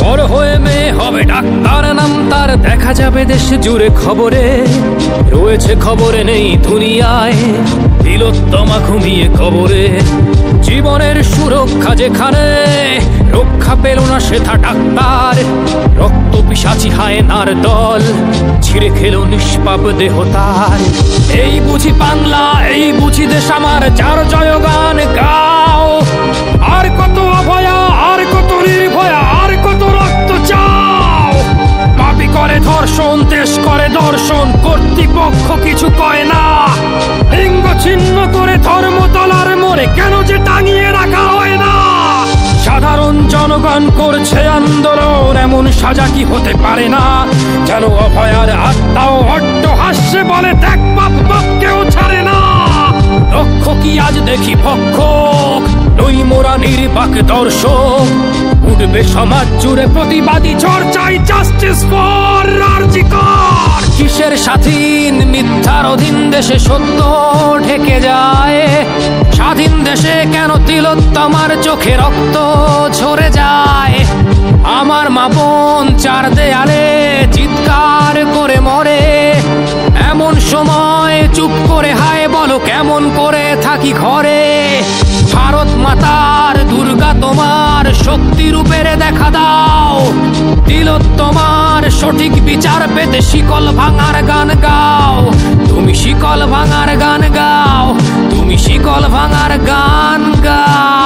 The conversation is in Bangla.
বড় হয়ে মেয়ে হবে ডাক্তার, নাম তার দেখা যাবে দেশ জুড়ে খবরে। রয়েছে খবরে নেই দুনিয়ায়, তিলোত্তমা ঘুমিয়ে কবরে। জীবনের সুরক্ষা যেখানে, রক্ষা পেল না সেথা ডাক্তার। রক্ত পিশাচি হায়নার দল, ছিঁড়ে খেলো নিষ্পাপ দেহ তার। এই বুঝি বাংলা, এই বুঝি দেশ আমার, যার জয়গান গাও। আর কত অভয়া, আর কত নির্ভয়া, আর কত রক্ত চাও। পাপী করে ধর্ষণ, দেশ করে দর্শন, কর্তৃপক্ষ কিছু কয় না। লিঙ্গ ছিন্ন করে ধর্মতলার মোড়ে কেন যে টাঙিয়ে রাখা হয় না। সাধারণ জনগণ করছে আন্দোলন, এমন সাজা কি হতে পারে না। যেন অভয়ার আত্মাও অট্ট হাস্যে বলে, দেখ বাপ বাপকেও ছাড়ে না। লক্ষ্য কি আজ দেখি ভক্ষক, নই মোরা নির্বাক দর্শক। উঠবে সমাজ জুড়ে প্রতিবাদী ঝড়, চাই জাস্টিস ফর আরজি কর। কিসের স্বাধীন, মিথ্যার অধীন দেশে সত্য ঢেকে যায়। স্বাধীন দেশে কেন তিলোত্তমার চোখে রক্ত ঝরে যায়। আমার মা বোন চার দেয়ালে চিৎকার করে মরে। এমন সময় চুপ করে হায় বলো, কেমন করে থাকি ঘরে। ভারত মাতার, দুর্গা তোমার শক্তি রূপের দেখা দাও। তিলোত্তমার সঠিক বিচার পেতে শিকল ভাঙার গান গাও। তুমি শিকল ভাঙার গান গাও, তুমি শিকল ভাঙার গান গাও।